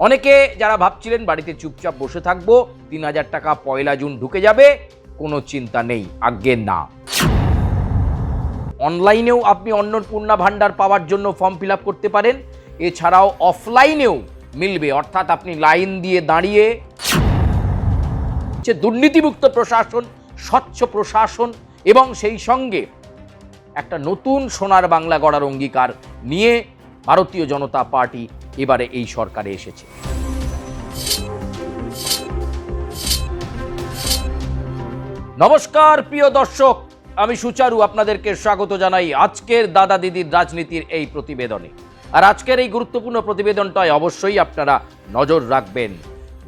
অনেকে যারা ভাবছিলেন বাড়িতে চুপচাপ বসে থাকবো, ৩,০০০ টাকা ১ জুন ঢুকে যাবে, কোনো চিন্তা নেই, আজ্ঞে না। অনলাইনেও আপনি অন্নপূর্ণা ভাণ্ডার পাওয়ার জন্য ফর্ম ফিল আপ করতে পারেন। এছাড়াও অফলাইনেও মিলবে, অর্থাৎ আপনি লাইন দিয়ে দাঁড়িয়ে দুর্নীতিমুক্ত প্রশাসন, স্বচ্ছ প্রশাসন এবং সেই সঙ্গে একটা নতুন সোনার বাংলা গড়ার অঙ্গীকার নিয়ে ভারতীয় জনতা পার্টি এবারে এই সরকারে এসেছে। নমস্কার প্রিয় দর্শক, আমি সুচারু আপনাদেরকে স্বাগত জানাই আজকের দাদা দিদির রাজনীতির এই প্রতিবেদনে। আর আজকের এই গুরুত্বপূর্ণ প্রতিবেদনটায় অবশ্যই আপনারা নজর রাখবেন।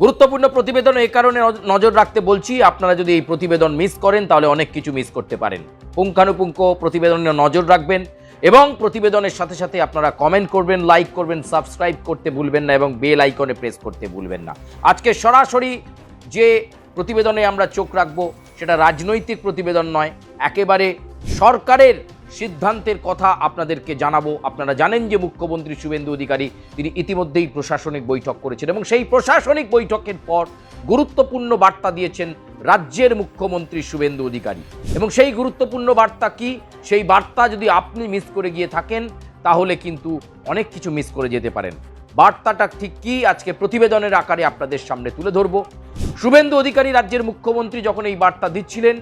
গুরুত্বপূর্ণ প্রতিবেদন এই কারণে নজর রাখতে বলছি, আপনারা যদি এই প্রতিবেদন মিস করেন তাহলে অনেক কিছু মিস করতে পারেন। পুঙ্খানুপুঙ্খ প্রতিবেদনে নজর রাখবেন এবং প্রতিবেদনের সাথে সাথে আপনারা কমেন্ট করবেন, লাইক করবেন, সাবস্ক্রাইব করতে ভুলবেন না এবং বেল আইকনে প্রেস করতে ভুলবেন না। আজকে সরাসরি যে প্রতিবেদনে আমরা চোখ রাখবো সেটা রাজনৈতিক প্রতিবেদন নয়, একেবারে সরকারের সিদ্ধান্তের কথা আপনাদেরকে জানাবো। আপনারা জানেন যে মুখ্যমন্ত্রী শুভেন্দু অধিকারী তিনি ইতিমধ্যেই প্রশাসনিক বৈঠক করেছেন এবং সেই প্রশাসনিক বৈঠকের পর গুরুত্বপূর্ণ বার্তা দিয়েছেন রাজ্যের মুখ্যমন্ত্রী শুভেন্দু অধিকারী। এবং সেই গুরুত্বপূর্ণ বার্তা কি, সেই বার্তা যদি আপনি মিস করে গিয়ে থাকেন তাহলে কিন্তু অনেক কিছু মিস করে যেতে পারেন। বার্তাটা ঠিক কি আজকে প্রতিবেদনের আকারে আপনাদের সামনে তুলে ধরবো। শুভেন্দু অধিকারী রাজ্যের মুখ্যমন্ত্রী যখন এই বার্তা দিচ্ছিলেন,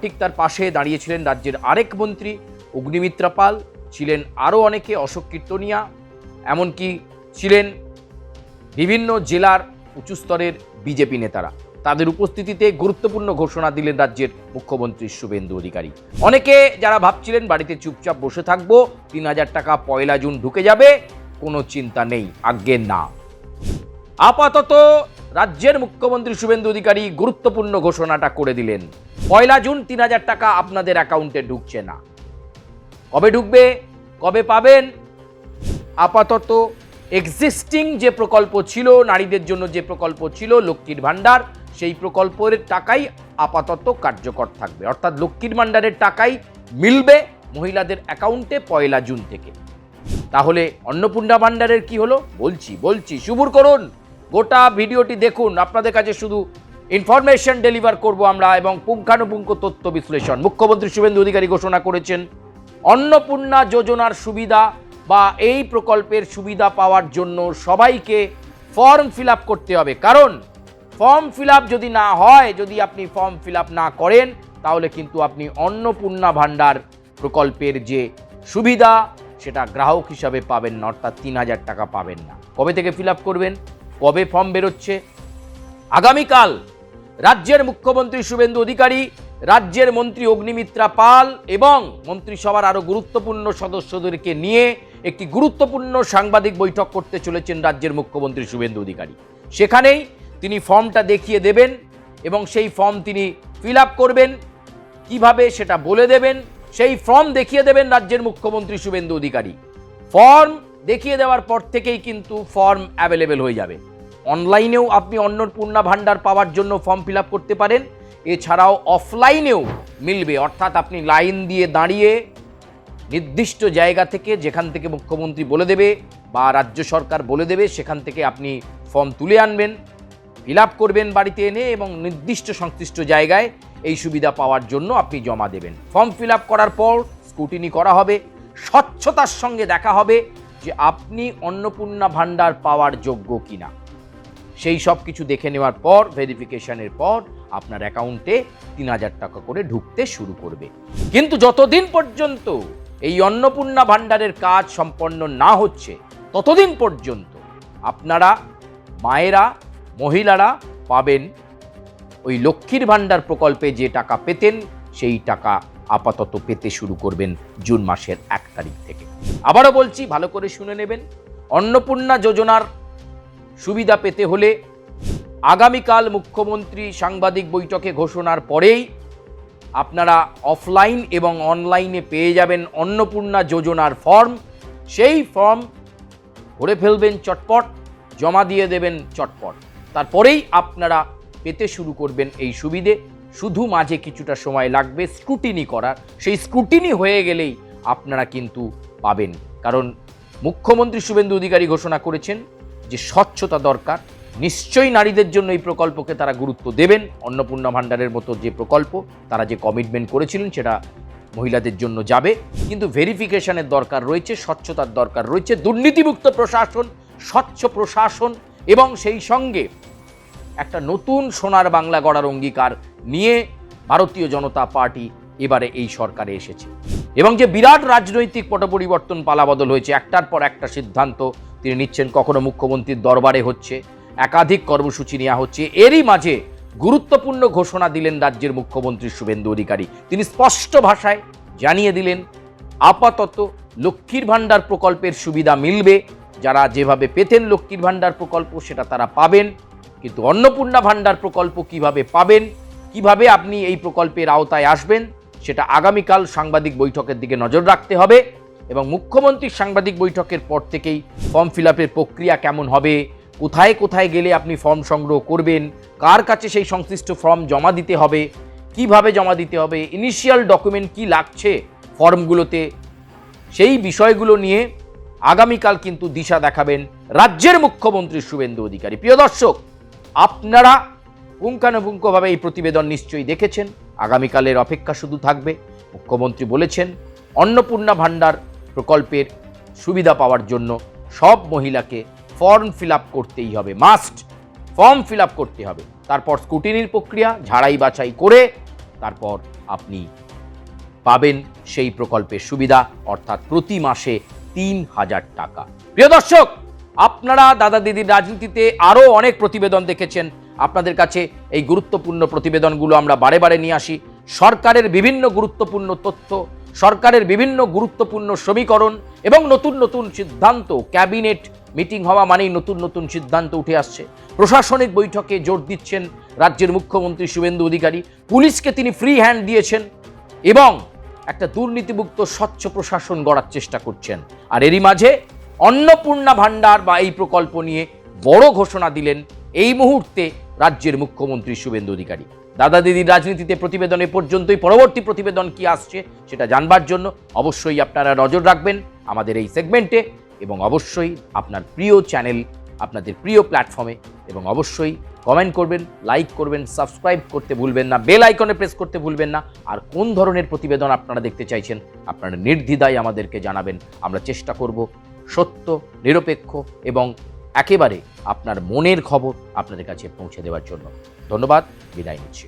ঠিক তার পাশে দাঁড়িয়েছিলেন রাজ্যের আরেক মন্ত্রী অগ্নিমিত্রা পাল, ছিলেন আরও অনেকে, অশোক কীর্তনিয়া, এমনকি ছিলেন বিভিন্ন জেলার উঁচু স্তরের বিজেপি নেতারা। তাদের উপস্থিতিতে গুরুত্বপূর্ণ ঘোষণা দিলেন রাজ্যের মুখ্যমন্ত্রী শুভেন্দু অধিকারী। অনেকে যারা ভাবছিলেন বাড়িতে চুপচাপ বসে থাকবো, ৩,০০০ টাকা ১ জুন ঢুকে যাবে, কোনো চিন্তা নেই, আজ্ঞে না। আপাতত রাজ্যের মুখ্যমন্ত্রী শুভেন্দু অধিকারী গুরুত্বপূর্ণ ঘোষণাটা করে দিলেন। ১ জুন ৩,০০০ টাকা আপনাদের অ্যাকাউন্টে ঢুকছে না। কবে ঢুকবে, কবে পাবেন? আপাতত এক্সিস্টিং যে প্রকল্প ছিল, নারীদের জন্য যে প্রকল্প ছিল লক্ষ্মীর ভাণ্ডার, সেই প্রকল্পের টাকাই আপাতত কার্যকর থাকবে, অর্থাৎ লক্ষ্মীর ভাণ্ডারের টাকাই মিলবে মহিলাদের অ্যাকাউন্টে ১ জুন থেকে। তাহলে অন্নপূর্ণা ভাণ্ডারের কি হলো বলছি শুভর করুন, গোটা ভিডিওটি দেখুন। আপনাদের কাছে শুধু ইনফরমেশন ডেলিভার করব আমরা এবং পুঙ্খানুপুঙ্খ তথ্য বিশ্লেষণ। মুখ্যমন্ত্রী শুভেন্দু অধিকারী ঘোষণা করেছেন অন্নপূর্ণা যোজনার সুবিধা বা এই প্রকল্পের সুবিধা পাওয়ার জন্য সবাইকে ফর্ম ফিল আপ করতে হবে। কারণ ফর্ম ফিল আপ যদি না হয়, যদি আপনি ফর্ম ফিল আপ না করেন, তাহলে কিন্তু আপনি অন্নপূর্ণা ভাণ্ডার প্রকল্পের যে সুবিধা সেটা গ্রাহক হিসাবে পাবেন না, অর্থাৎ ৩,০০০ টাকা পাবেন না। কবে থেকে ফিল আপ করবেন, কবে ফর্ম বেরোচ্ছে? আগামীকাল রাজ্যের মুখ্যমন্ত্রী শুভেন্দু অধিকারী রাজ্যের মন্ত্রী অগ্নিমিত্রা পাল এবং মন্ত্রিসভার আরও গুরুত্বপূর্ণ সদস্যদেরকে নিয়ে একটি গুরুত্বপূর্ণ সাংবাদিক বৈঠক করতে চলেছেন রাজ্যের মুখ্যমন্ত্রী শুভেন্দু অধিকারী। সেখানেই তিনি ফর্মটা দেখিয়ে দেবেন এবং সেই ফর্ম তিনি ফিল আপ করবেন, কিভাবে সেটা বলে দেবেন। সেই ফর্ম দেখিয়ে দেবেন রাজ্যের মুখ্যমন্ত্রী শুভেন্দু অধিকারী। ফর্ম দেখিয়ে দেওয়ার পর থেকেই কিন্তু ফর্ম অ্যাভেলেবেল হয়ে যাবে। অনলাইনেও আপনি অন্নপূর্ণা ভাণ্ডার পাওয়ার জন্য ফর্ম ফিল আপ করতে পারেন। এছাড়াও অফলাইনেও মিলবে, অর্থাৎ আপনি লাইন দিয়ে দাঁড়িয়ে নির্দিষ্ট জায়গা থেকে, যেখান থেকে মুখ্যমন্ত্রী বলে দেবে বা রাজ্য সরকার বলে দেবে, সেখান থেকে আপনি ফর্ম তুলে আনবেন, ফিল আপ করবেন বাড়িতে এনে এবং নির্দিষ্ট সংশ্লিষ্ট জায়গায় এই সুবিধা পাওয়ার জন্য আপনি জমা দেবেন। ফর্ম ফিল আপ করার পর স্ক্রুটিনি করা হবে, স্বচ্ছতার সঙ্গে দেখা হবে যে আপনি অন্নপূর্ণা ভাণ্ডার পাওয়ার যোগ্য কিনা। সেই সব কিছু দেখে নেওয়ার পর, ভেরিফিকেশনের পর আপনার অ্যাকাউন্টে ৩,০০০ টাকা করে ঢুকতে শুরু করবে। কিন্তু যতদিন পর্যন্ত এই অন্নপূর্ণা ভাণ্ডারের কাজ সম্পন্ন না হচ্ছে, ততদিন পর্যন্ত আপনারা মায়েরা, মহিলারা পাবেন ওই লক্ষ্মীর ভাণ্ডার প্রকল্পে যে টাকা পেতেন, সেই টাকা আপাতত পেতে শুরু করবেন জুন মাসের ১ তারিখ থেকে। আবারও বলছি, ভালো করে শুনে নেবেন। অন্নপূর্ণা যোজনার সুবিধা পেতে হলে আগামীকাল মুখ্যমন্ত্রী সাংবাদিক বৈঠকে ঘোষণার পরেই আপনারা অফলাইন এবং অনলাইনে পেয়ে যাবেন অন্নপূর্ণা যোজনার ফর্ম। সেই ফর্ম ভরে ফেলবেন চটপট, জমা দিয়ে দেবেন চটপট, তারপরেই আপনারা পেতে শুরু করবেন এই সুবিধে। শুধু মাঝে কিছুটা সময় লাগবে স্ক্রুটিনি করার, সেই স্ক্রুটিনি হয়ে গেলেই আপনারা কিন্তু পাবেন। কারণ মুখ্যমন্ত্রী শুভেন্দু অধিকারী ঘোষণা করেছেন যে স্বচ্ছতা দরকার, নিশ্চয়ই নারীদের জন্য এই প্রকল্পকে তারা গুরুত্ব দেবেন। অন্নপূর্ণা ভাণ্ডারের মতো যে প্রকল্প, তারা যে কমিটমেন্ট করেছিলেন সেটা মহিলাদের জন্য যাবে, কিন্তু ভেরিফিকেশনের দরকার রয়েছে, স্বচ্ছতার দরকার রয়েছে, দুর্নীতিমুক্ত প্রশাসন, স্বচ্ছ প্রশাসন এবং সেই সঙ্গে একটা নতুন সোনার বাংলা গড়ার অঙ্গীকার নিয়ে ভারতীয় জনতা পার্টি এবারে এই সরকারে এসেছে। এবং যে বিরাট রাজনৈতিক পট পরিবর্তন পালাবদল হয়েছে, একটার পর একটা সিদ্ধান্ত তিনি নিচ্ছেন, কখনো মুখ্যমন্ত্রীর দরবারে হচ্ছে, একাধিক কর্মসূচি নেওয়া হচ্ছে। এরই মাঝে গুরুত্বপূর্ণ ঘোষণা দিলেন রাজ্যের মুখ্যমন্ত্রী শুভেন্দু অধিকারী। তিনি স্পষ্ট ভাষায় জানিয়ে দিলেন, আপাতত লক্ষ্মীর ভাণ্ডার প্রকল্পের সুবিধা মিলবে, যারা যেভাবে পেতেন লক্ষ্মীর ভাণ্ডার প্রকল্প সেটা তারা পাবেন, কিন্তু অন্নপূর্ণা ভাণ্ডার প্রকল্প কিভাবে পাবেন, কিভাবে আপনি এই প্রকল্পের আওতায় আসবেন, সেটা আগামীকাল সাংবাদিক বৈঠকের দিকে নজর রাখতে হবে। এবং মুখ্যমন্ত্রীর সাংবাদিক বৈঠকের পর থেকেই ফর্ম ফিল আপের প্রক্রিয়া কেমন হবে, কোথায় কোথায় গেলে আপনি ফর্ম সংগ্রহ করবেন, কার কাছে সেই সংশ্লিষ্ট ফর্ম জমা দিতে হবে, কিভাবে জমা দিতে হবে, ইনিশিয়াল ডকুমেন্ট কি লাগছে ফর্মগুলোতে, সেই বিষয়গুলো নিয়ে আগামীকাল কিন্তু দিশা দেখাবেন রাজ্যের মুখ্যমন্ত্রী শুভেন্দু অধিকারী। প্রিয় দর্শক, আপনারা পুঙ্খানুপুঙ্খভাবে এই প্রতিবেদন নিশ্চয়ই দেখেছেন। আগামীকালের অপেক্ষা শুধু থাকবে। মুখ্যমন্ত্রী বলেছেন, অন্নপূর্ণা ভাণ্ডার প্রকল্পের সুবিধা পাওয়ার জন্য সব মহিলাকে ফর্ম ফিল আপ করতেই হবে, মাস্ট ফর্ম ফিল আপ করতে হবে। তারপর স্ক্রুটিনির প্রক্রিয়া, ঝাড়াই বাছাই করে তারপর আপনি পাবেন সেই প্রকল্পের সুবিধা, অর্থাৎ প্রতি মাসে ৩,০০০ টাকা। প্রিয় দর্শক, আপনারা দাদা দিদির রাজনীতিতে আরও অনেক প্রতিবেদন দেখেছেন। আপনাদের কাছে এই গুরুত্বপূর্ণ প্রতিবেদনগুলো আমরা বারে বারে নিয়ে আসি। সরকারের বিভিন্ন গুরুত্বপূর্ণ তথ্য, সরকারের বিভিন্ন গুরুত্বপূর্ণ সমীকরণ এবং নতুন নতুন সিদ্ধান্ত, ক্যাবিনেট মিটিং হওয়া মানেই নতুন নতুন সিদ্ধান্ত উঠে আসছে। প্রশাসনিক বৈঠকে জোর দিচ্ছেন রাজ্যের মুখ্যমন্ত্রী শুভেন্দু অধিকারী। পুলিশকে তিনি ফ্রি হ্যান্ড দিয়েছেন এবং একটা দুর্নীতিমুক্ত স্বচ্ছ প্রশাসন গড়ার চেষ্টা করছেন। আর এরই মাঝে অন্নপূর্ণা ভাণ্ডার বা এই প্রকল্প নিয়ে বড় ঘোষণা দিলেন এই মুহূর্তে রাজ্যের মুখ্যমন্ত্রী শুভেন্দু অধিকারী। দাদা দিদির রাজনীতিতে প্রতিবেদনে পর্যন্তই। পরবর্তী প্রতিবেদন কি আসছে সেটা জানবার জন্য অবশ্যই আপনারা নজর রাখবেন আমাদের এই সেগমেন্টে, এবং অবশ্যই আপনার প্রিয় চ্যানেল, আপনাদের প্রিয় প্ল্যাটফর্মে, এবং অবশ্যই কমেন্ট করবেন, লাইক করবেন, সাবস্ক্রাইব করতে ভুলবেন না, বেল আইকনে প্রেস করতে ভুলবেন না। আর কোন ধরনের প্রতিবেদন আপনারা দেখতে চাইছেন আপনারা নির্দ্বিধায় আমাদেরকে জানাবেন। আমরা চেষ্টা করব সত্য, নিরপেক্ষ এবং একেবারে আপনার মনের খবর আপনাদের কাছে পৌঁছে দেওয়ার জন্য। ধন্যবাদ, বিদায় নিচ্ছি।